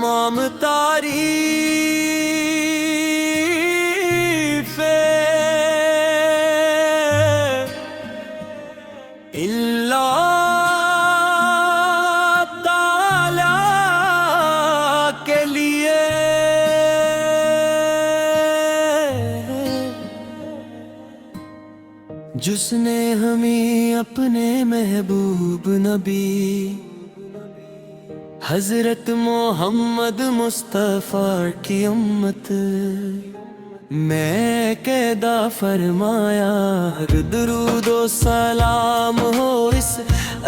تمام تعریفیں اللہ تعالی کے لیے، جس نے ہمیں اپنے محبوب نبی حضرت محمد مصطفیٰ کی امت میں قیدا فرمایا۔ درود و سلام ہو اس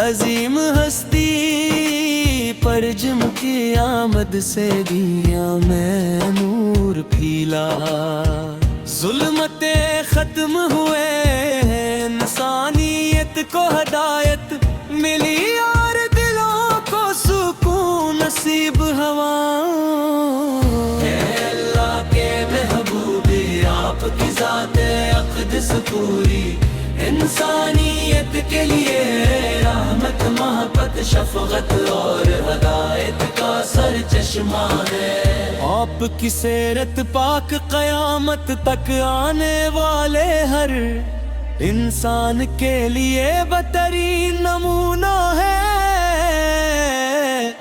عظیم ہستی پر، جن کی آمد سے دنیا میں نور پھیلا، ظلمتیں ختم ہوئے، انسانیت کو ہدایت ملی، اور دلوں کو سکون نصیب ہوا۔ اے اللہ کے محبوبی، آپ کی ذات اقدس پوری انسانیت کے لیے رحمت، محبت، شفقت اور ہدایت کا سر چشمہ ہے۔ آپ کی سیرت پاک قیامت تک آنے والے ہر انسان کے لیے بہترین نمونہ ہے۔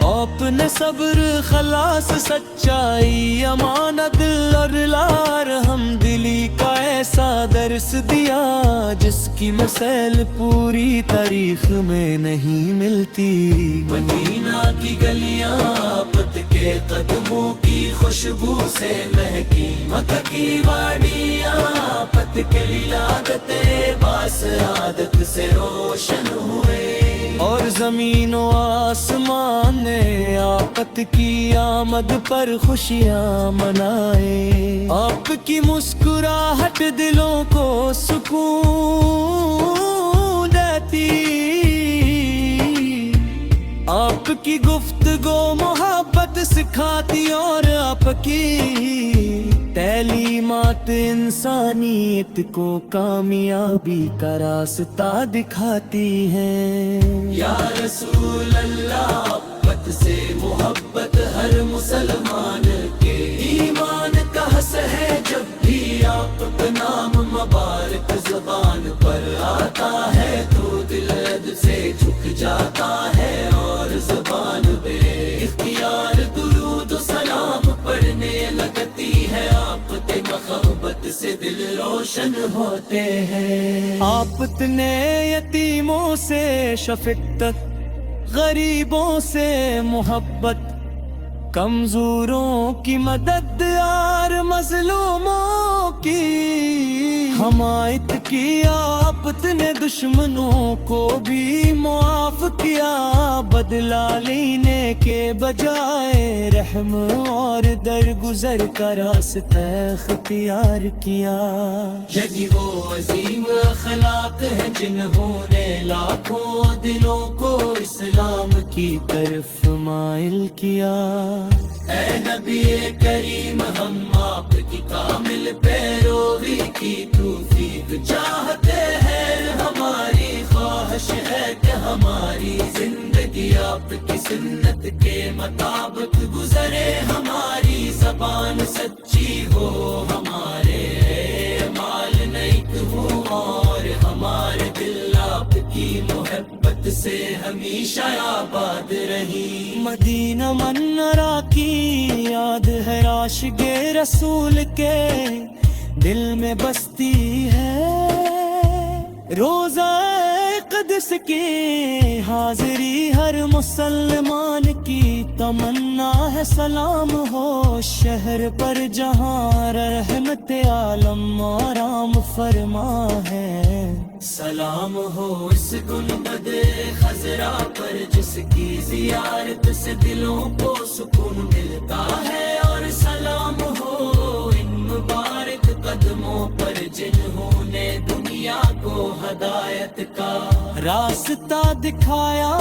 آپ نے صبر، خلاص، سچائی، امانت اور رحم دلی کا ایسا درس دیا جس کی مثال پوری تاریخ میں نہیں ملتی۔ مدینہ کی گلیاں آپت کے قدموں کی خوشبو سے مہکی، مکہ کی وادیاں آپت کے ولادت باسعادت سے روشن ہوئے، اور زمین و آسمان نے آپت کی آمد پر خوشیاں منائے۔ آپ کی مسکراہٹ دلوں کو سکون دیتی، آپ کی گفتگو محبت سکھاتی، اور آپ کی تعلیمات انسانیت کو کامیابی کا راستہ دکھاتی ہیں۔ یا رسول اللہ، آپت سے محبت ہر مسلمان کے ایمان کا حص ہے، جب بھی آپ کا نام مبارک زبان پر آتا ہے تو دل سے جھک جاتا ہے، اور زبان بے اختیار درود و سلام پڑھنے لگتی ہے۔ آپ کے محبت سے دل روشن ہوتے ہیں۔ آپ نے یتیموں سے شفقت، غریبوں سے محبت، کمزوروں کی مدد اور مظلوموں کی حمایت کی۔ آپ نے دشمنوں کو بھی معاف کیا، بدلہ لینے کے بجائے رحم اور درگزر کا راستہ اختیار کیا۔ یہی وہ عظیم اخلاق ہیں جنہوں نے لاکھوں دلوں کو اسلام کی طرف مائل کیا۔ اے نبی کریم، ہم آپ کی کامل پیروی کی توفیق چاہتے ہیں۔ ہماری خواہش ہے کہ ہماری زندگی آپ کی سنت کے مطابق گزرے، ہماری زبان سچی ہو، ہمارے اعمال نیک ہو، اور ہمارے دل آپ کی محبت سے ہمیشہ آباد رہی۔ مدینہ منورہ کی یاد ہے عاشق رسول کے دل میں بستی ہے، روزہ قدس کی حاضری ہر مسلمان کی تمنا ہے۔ سلام ہو شہر پر جہاں رحمت عالم آرام فرما ہے، سلام ہو اس گنبد خضرا پر جس کی زیارت سے دلوں کو سکون ملتا ہے، اور سلام ہو ان مبارک قدموں پر جنہوں نے دنیا کو ہدایت کا راستہ دکھایا۔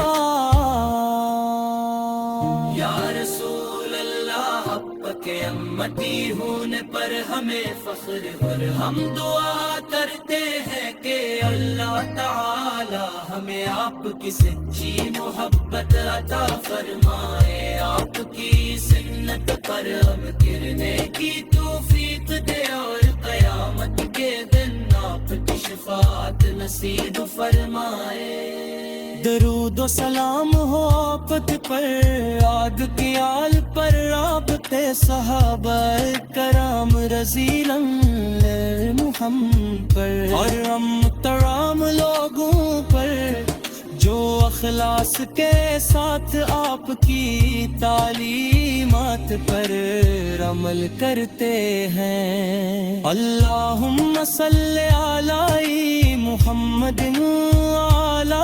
یا رسول اللہ، آپت کے امتی ہونے پر ہمیں فخر اور ہم دعا کرتے ہیں کہ اللہ تعالی ہمیں آپ کی سچی محبت عطا فرمائے، آپ کی سنت پر اب گرنے کی توفیق دے اور قیامت کے دن آپ کی شفاعت نصیب فرمائے۔ درود و سلام ہو آپت پر، آگ کی آل پر، رابطے صحابہ کرام رضی محمد پر، اور ہم تمام لوگوں پر جو اخلاص کے ساتھ آپ کی تعلیمات پر عمل کرتے ہیں۔ اللہم صلی علی محمد علی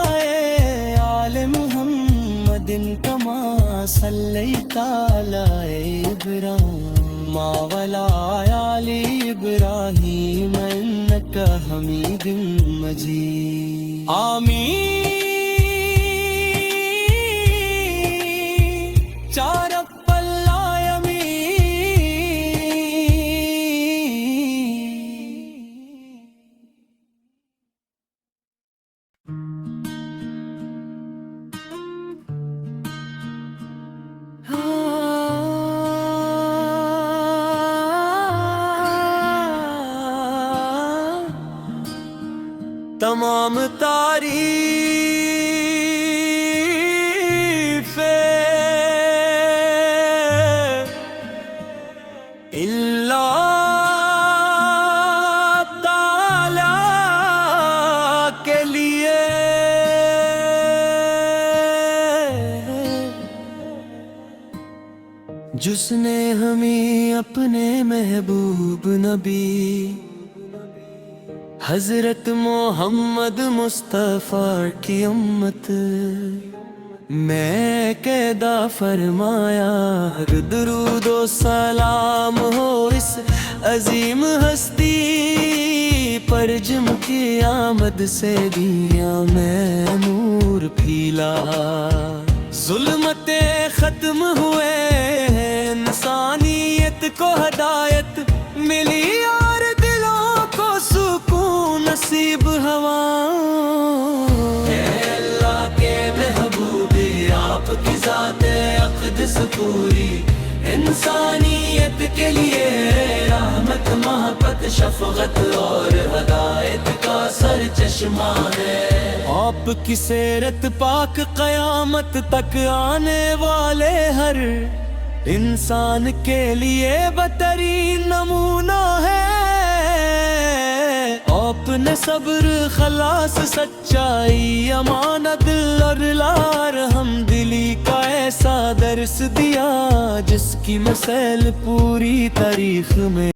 آل محمد کما صلیت علی ابراہیم وعلی آل ابراہیم انک حمید مجید۔ آمین۔ تمام تعریفیں اللہ تعالی کے لیے، جس نے ہمیں اپنے محبوب نبی حضرت محمد مصطفیٰ کی امت میں قیدا فرمایا۔ درود و سلام ہو اس عظیم ہستی پر جن کی آمد سے دنیا میں نور پھیلا، ظلمتیں ختم ہوئے، انسانیت کو ہدایت ملی اور دلوں کو سکون نصیب ہوا۔ اے اللہ کے محبوبی، آپ کی ذات اقدس پوری انسانیت کے لیے رحمت، محبت، شفقت اور ہدایت کا سر چشمہ ہے۔ آپ کی سیرت پاک قیامت تک آنے والے ہر انسان کے لیے بہترین نمونہ ہے۔ آپ نے صبر، خلاص، سچائی، امانت اور رحم دلی کا ایسا درس دیا جس کی مثال پوری تاریخ میں